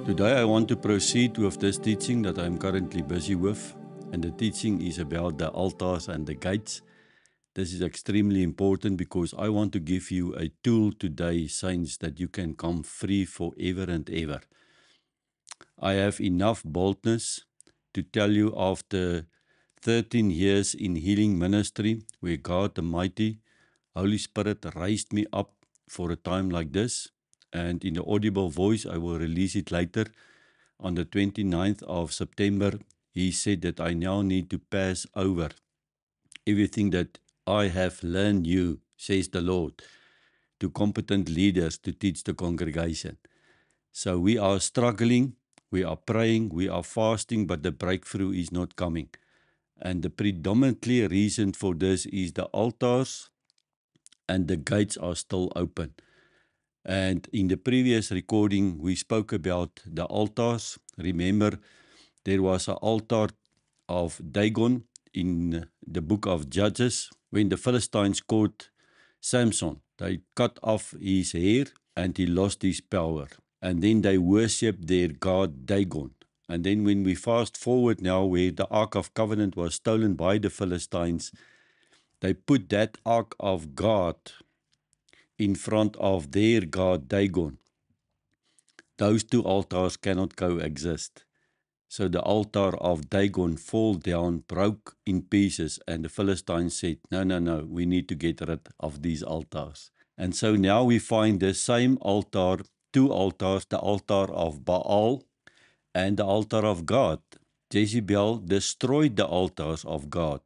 Today I want to proceed with this teaching that I'm currently busy with, and the teaching is about the altars and the gates. This is extremely important because I want to give you a tool today, saints, that you can come free forever and ever. I have enough boldness to tell you after 13 years in healing ministry, where God the Mighty, Holy Spirit raised me up for a time like this, and in the audible voice, I will release it later. On the 29th of September, he said that I now need to pass over everything that I have learned you, says the Lord, to competent leaders to teach the congregation. So we are struggling, we are praying, we are fasting, but the breakthrough is not coming. And the predominantly reason for this is the altars and the gates are still open. And in the previous recording, we spoke about the altars. Remember, there was an altar of Dagon in the book of Judges. When the Philistines caught Samson, they cut off his hair and he lost his power. And then they worshipped their god Dagon. And then when we fast forward now, where the Ark of Covenant was stolen by the Philistines, they put that Ark of God in front of their god Dagon. Those two altars cannot coexist. So the altar of Dagon fell down, broke in pieces, and the Philistines said, no, we need to get rid of these altars. And so now we find the same altar, two altars, the altar of Baal and the altar of God. Jezebel destroyed the altars of God.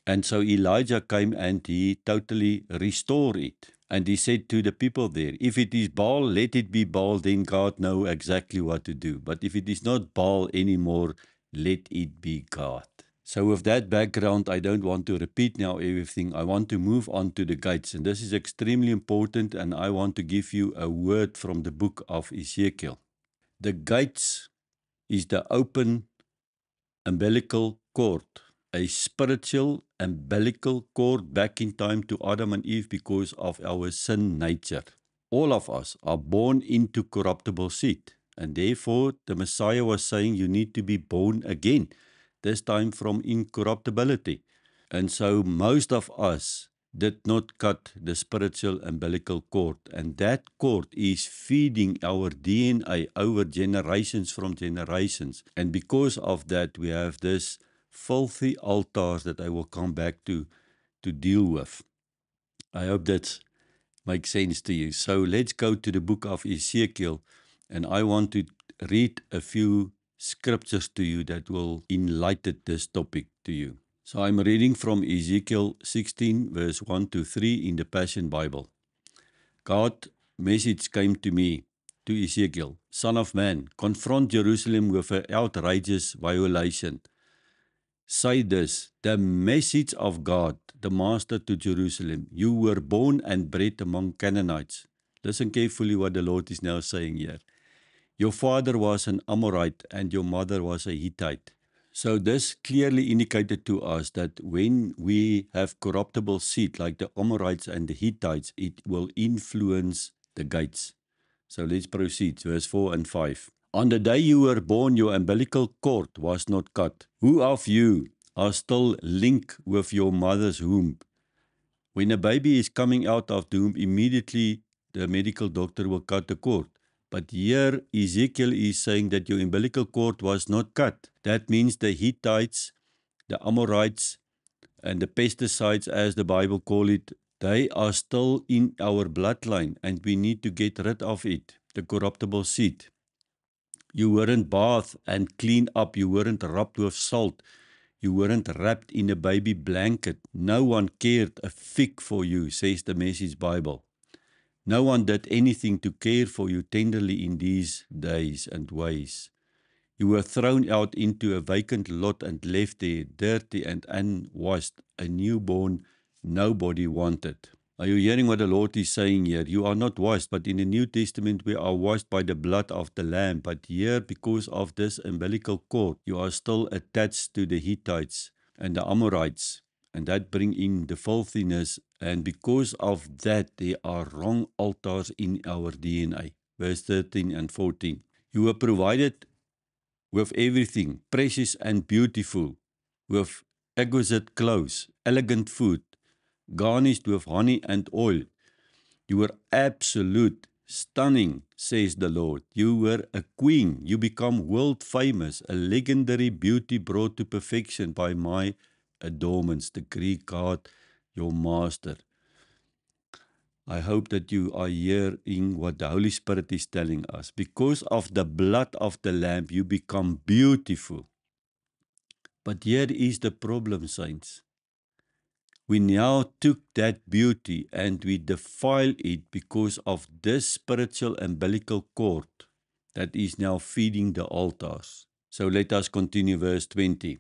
And so Elijah came and he totally restored it. And he said to the people there, if it is Baal, let it be Baal, then God knows exactly what to do. But if it is not Baal anymore, let it be God. So with that background, I don't want to repeat now everything. I want to move on to the gates. And this is extremely important, and I want to give you a word from the book of Ezekiel. The gates is the open umbilical cord, a spiritual umbilical cord back in time to Adam and Eve because of our sin nature. All of us are born into corruptible seed, and therefore the Messiah was saying you need to be born again, this time from incorruptibility. And so most of us did not cut the spiritual umbilical cord, and that cord is feeding our DNA over generations from generations. And because of that, we have this filthy altars that I will come back to deal with. I hope that makes sense to you. So let's go to the book of Ezekiel, and I want to read a few scriptures to you that will enlighten this topic to you. So I'm reading from Ezekiel 16, verse 1 to 3 in the Passion Bible. God's message came to me, to Ezekiel, Son of man, confront Jerusalem with an outrageous violation. Say this, the message of God, the Master to Jerusalem. You were born and bred among Canaanites. Listen carefully what the Lord is now saying here. Your father was an Amorite and your mother was a Hittite. So this clearly indicated to us that when we have corruptible seed like the Amorites and the Hittites, it will influence the gates. So let's proceed, verse 4 and 5. On the day you were born, your umbilical cord was not cut. Who of you are still linked with your mother's womb? When a baby is coming out of the womb, immediately the medical doctor will cut the cord. But here Ezekiel is saying that your umbilical cord was not cut. That means the Hittites, the Amorites, and the pesticides, as the Bible calls it, they are still in our bloodline, and we need to get rid of it, the corruptible seed. You weren't bathed and cleaned up. You weren't rubbed with salt. You weren't wrapped in a baby blanket. No one cared a fig for you, says the Message Bible. No one did anything to care for you tenderly in these days and ways. You were thrown out into a vacant lot and left there, dirty and unwashed, a newborn nobody wanted. Are you hearing what the Lord is saying here? You are not washed, but in the New Testament we are washed by the blood of the Lamb. But here, because of this umbilical cord, you are still attached to the Hittites and the Amorites. And that brings in the filthiness. And because of that, there are wrong altars in our DNA. Verse 13 and 14. You were provided with everything, precious and beautiful, with exquisite clothes, elegant food, garnished with honey and oil. You were absolute, stunning, says the Lord. You were a queen. You become world famous, a legendary beauty brought to perfection by my adornments, the Greek God, your master. I hope that you are hearing what the Holy Spirit is telling us. Because of the blood of the Lamb, you become beautiful. But here is the problem, saints. We now took that beauty and we defile it because of this spiritual umbilical cord that is now feeding the altars. So let us continue verse 20.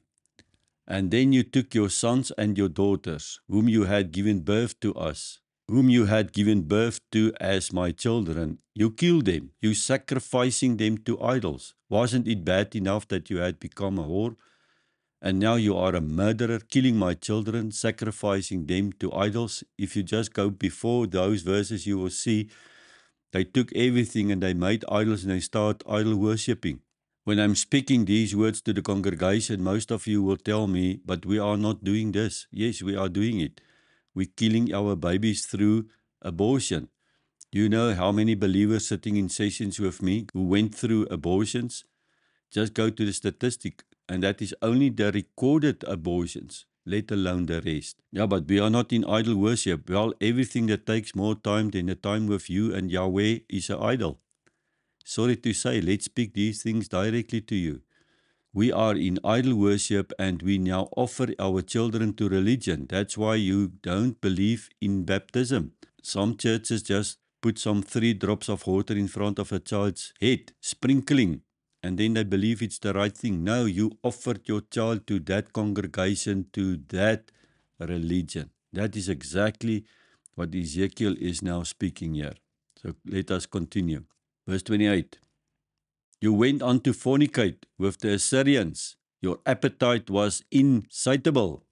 And then you took your sons and your daughters, whom you had given birth to us, whom you had given birth to as my children. You killed them, you sacrificing them to idols. Wasn't it bad enough that you had become a whore? And now you are a murderer, killing my children, sacrificing them to idols. If you just go before those verses, you will see they took everything and they made idols and they start idol worshipping. When I'm speaking these words to the congregation, most of you will tell me, but we are not doing this. Yes, we are doing it. We're killing our babies through abortion. Do you know how many believers sitting in sessions with me who went through abortions? Just go to the statistic, and that is only the recorded abortions, let alone the rest. Yeah, but we are not in idol worship. Well, everything that takes more time than the time with you and Yahweh is an idol. Sorry to say, let's speak these things directly to you. We are in idol worship and we now offer our children to religion. That's why you don't believe in baptism. Some churches just put some 3 drops of water in front of a child's head, sprinkling, and then they believe it's the right thing. No, you offered your child to that congregation, to that religion. That is exactly what Ezekiel is now speaking here. So let us continue. Verse 28. You went on to fornicate with the Assyrians. Your appetite was insatiable,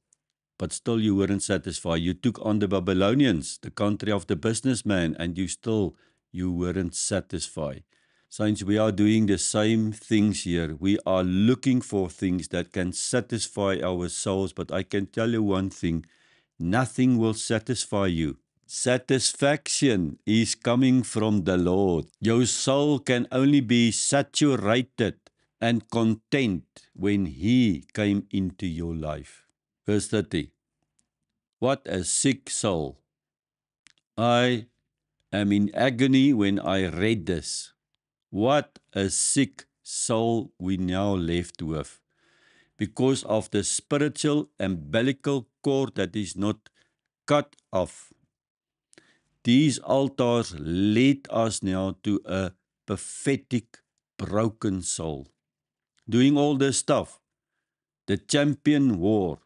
but still you weren't satisfied. You took on the Babylonians, the country of the businessman, and you weren't satisfied. Saints, we are doing the same things here. We are looking for things that can satisfy our souls, but I can tell you one thing, nothing will satisfy you. Satisfaction is coming from the Lord. Your soul can only be saturated and content when He came into your life. Verse 30. What a sick soul. I am in agony when I read this. What a sick soul we now left with. Because of the spiritual umbilical cord that is not cut off. These altars lead us now to a pathetic, broken soul. Doing all this stuff, the champion war.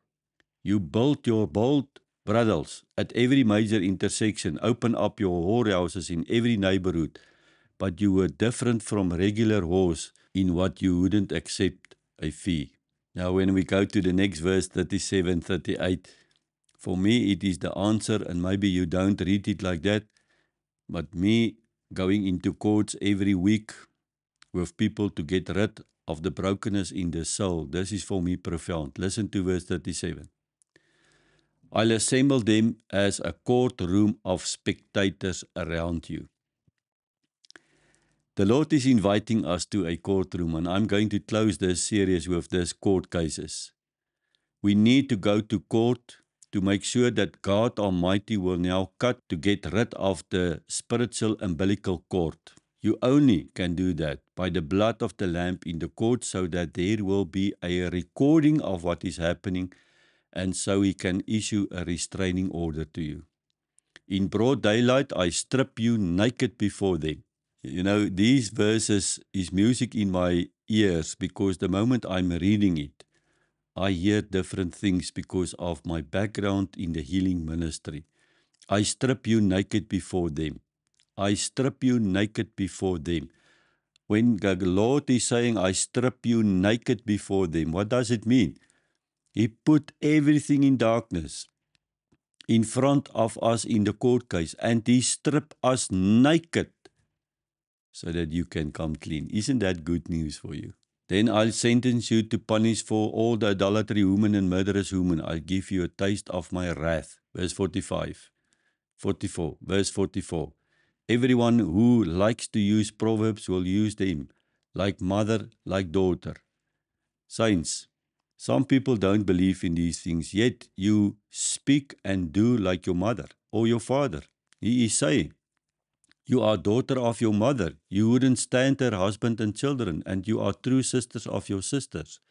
You built your bold brothels at every major intersection, open up your whorehouses in every neighborhood, but you were different from regular whores in what you wouldn't accept a fee. Now when we go to the next verse, 37, 38, for me it is the answer, and maybe you don't read it like that, but me going into courts every week with people to get rid of the brokenness in the soul, this is for me profound. Listen to verse 37. I'll assemble them as a courtroom of spectators around you. The Lord is inviting us to a courtroom, and I'm going to close this series with this court cases. We need to go to court to make sure that God Almighty will now cut to get rid of the spiritual umbilical cord. You only can do that by the blood of the Lamb in the court, so that there will be a recording of what is happening, and so He can issue a restraining order to you. In broad daylight, I strip you naked before them. You know, these verses is music in my ears, because the moment I'm reading it, I hear different things because of my background in the healing ministry. I strip you naked before them. I strip you naked before them. When the Lord is saying, I strip you naked before them, what does it mean? He put everything in darkness in front of us in the court case, and He stripped us naked so that you can come clean. Isn't that good news for you? Then I'll sentence you to punish for all the adultery women and murderous women. I'll give you a taste of my wrath. Verse 45. 44. Verse 44. Everyone who likes to use proverbs will use them, like mother, like daughter. Saints, some people don't believe in these things, yet you speak and do like your mother or your father. He is saying, you are daughter of your mother. You wouldn't stand her husband and children, and you are true sisters of your sisters.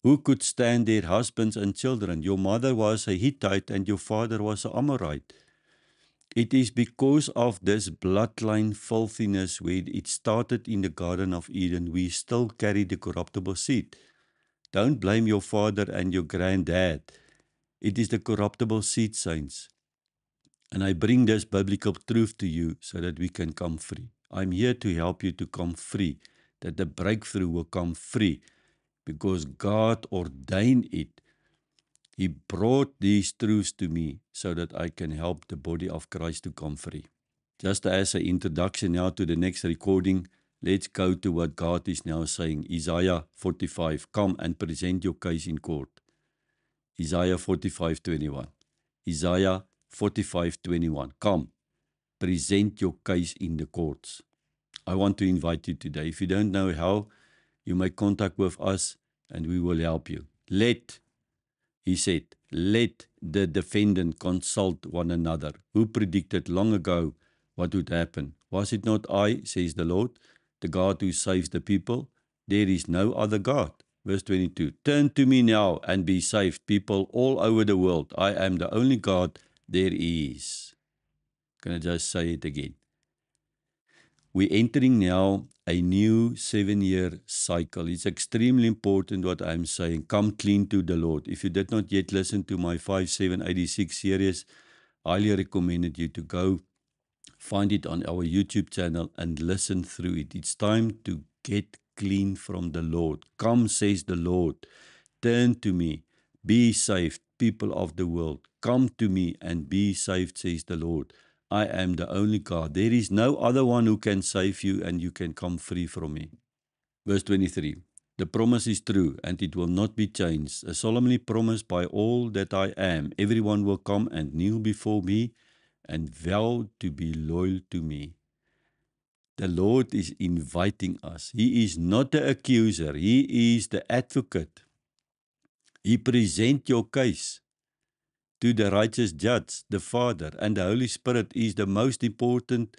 Who could stand their husbands and children? Your mother was a Hittite and your father was an Amorite. It is because of this bloodline filthiness where it started in the Garden of Eden, we still carry the corruptible seed. Don't blame your father and your granddad. It is the corruptible seed, saints. And I bring this biblical truth to you so that we can come free. I'm here to help you to come free, that the breakthrough will come free, because God ordained it. He brought these truths to me so that I can help the body of Christ to come free. Just as an introduction now to the next recording, let's go to what God is now saying. Isaiah 45, come and present your case in court. Isaiah 45:21. Isaiah 45:21. Come, present your case in the courts. I want to invite you today. If you don't know how, you may contact with us and we will help you. He said, let the defendant consult one another. Who predicted long ago what would happen? Was it not I, says the Lord, the God who saves the people? There is no other God. Verse 22, turn to me now and be saved, people all over the world. I am the only God there is. Can I just say it again? We're entering now a new 7-year cycle. It's extremely important what I'm saying. Come clean to the Lord. If you did not yet listen to my 5786 series, I highly recommend you to go find it on our YouTube channel and listen through it. It's time to get clean from the Lord. Come, says the Lord. Turn to me. Be saved, people of the world. Come to me and be saved, says the Lord. I am the only God. There is no other one who can save you, and you can come free from me. Verse 23. The promise is true, and it will not be changed. A solemnly promised by all that I am. Everyone will come and kneel before me and vow to be loyal to me. The Lord is inviting us. He is not the accuser. He is the advocate. He presents your case to the righteous judge, the Father, and the Holy Spirit is the most important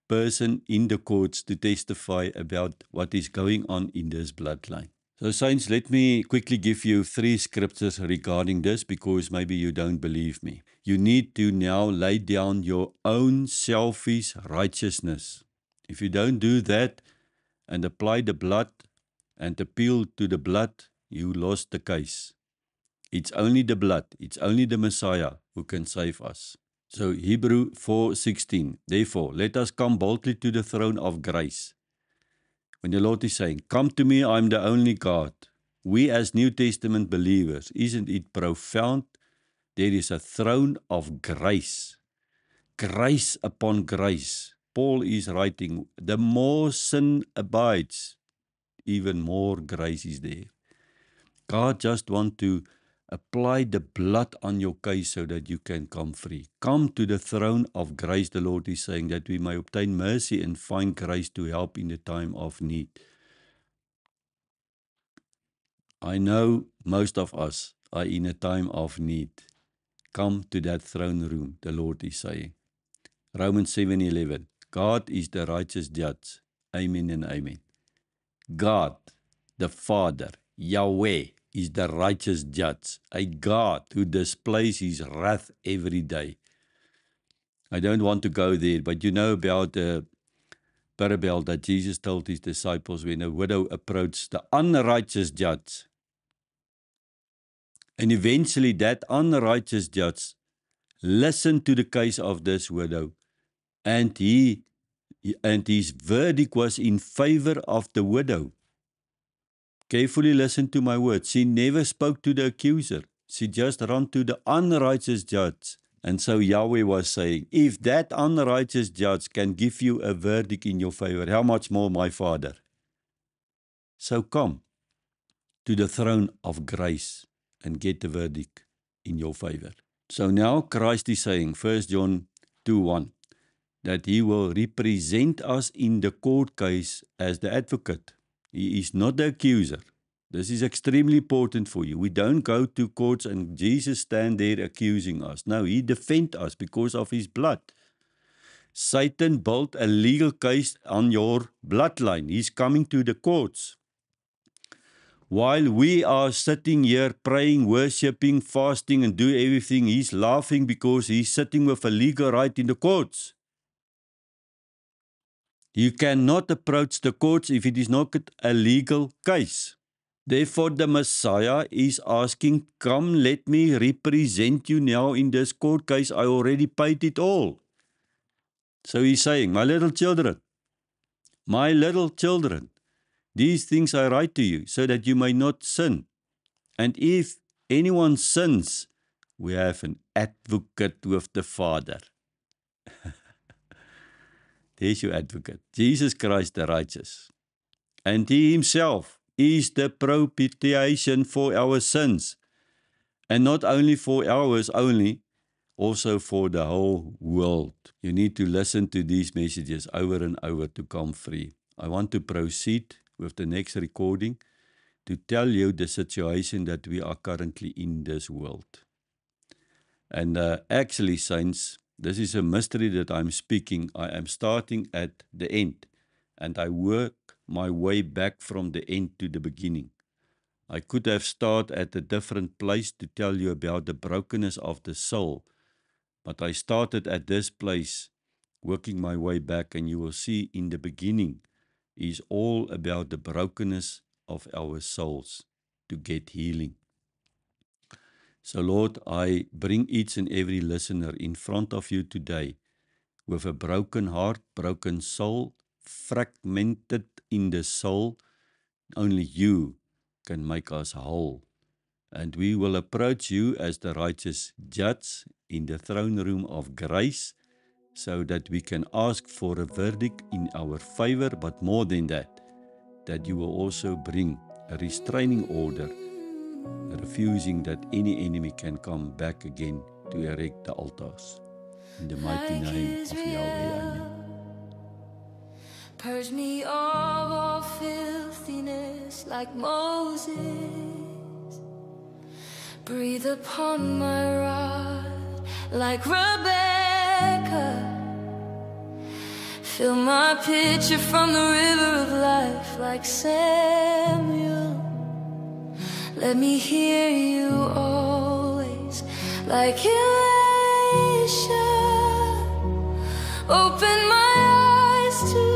person in the courts to testify about what is going on in this bloodline. So, saints, let me quickly give you 3 scriptures regarding this, because maybe you don't believe me. You need to now lay down your own selfish righteousness. If you don't do that and apply the blood and appeal to the blood, you lost the case. It's only the blood, it's only the Messiah who can save us. So Hebrew 4:16, therefore, let us come boldly to the throne of grace. When the Lord is saying, come to me, I'm the only God. We as New Testament believers, isn't it profound? There is a throne of grace. Grace upon grace. Paul is writing, the more sin abides, even more grace is there. God just wants to apply the blood on your case so that you can come free. Come to the throne of grace, the Lord is saying, that we may obtain mercy and find grace to help in the time of need. I know most of us are in a time of need. Come to that throne room, the Lord is saying. Romans 7:11, God is the righteous judge. Amen and amen. God, the Father, Yahweh, is the righteous judge, a God who displays his wrath every day. I don't want to go there, but you know about the parable that Jesus told his disciples when a widow approached the unrighteous judge. And eventually that unrighteous judge listened to the case of this widow, and his verdict was in favor of the widow. Carefully listen to my words. She never spoke to the accuser. She just ran to the unrighteous judge And so Yahweh was saying, if that unrighteous judge can give you a verdict in your favor, how much more my Father? So come to the throne of grace and get the verdict in your favor. So now Christ is saying, 1 John 2:1, that he will represent us in the court case as the advocate. He is not the accuser. This is extremely important for you. We don't go to courts and Jesus stand there accusing us. No, he defends us because of his blood. Satan built a legal case on your bloodline. He's coming to the courts. While we are sitting here praying, worshipping, fasting and do everything, he's laughing because he's sitting with a legal right in the courts. You cannot approach the courts if it is not a legal case. Therefore, the Messiah is asking, come, let me represent you now in this court case. I already paid it all. So he's saying, my little children, these things I write to you so that you may not sin. And if anyone sins, we have an advocate with the Father. There's your advocate, Jesus Christ the righteous. And he himself is the propitiation for our sins. And not only for ours only, also for the whole world. You need to listen to these messages over and over to come free. I want to proceed with the next recording to tell you the situation that we are currently in this world. And actually, saints, this is a mystery that I'm speaking. I am starting at the end, and I work my way back from the end to the beginning. I could have started at a different place to tell you about the brokenness of the soul, but I started at this place, working my way back, and you will see in the beginning is all about the brokenness of our souls to get healing. So Lord, I bring each and every listener in front of you today with a broken heart, broken soul, fragmented in the soul. Only you can make us whole. And we will approach you as the righteous judge in the throne room of grace so that we can ask for a verdict in our favor, but more than that, that you will also bring a restraining order, refusing that any enemy can come back again to erect the altars. In the mighty name of Yahweh, amen. Purge me of all filthiness like Moses. Breathe upon my rod like Rebecca. Fill my pitcher from the river of life like Samuel. Let me hear you always like Elisha. Open my eyes to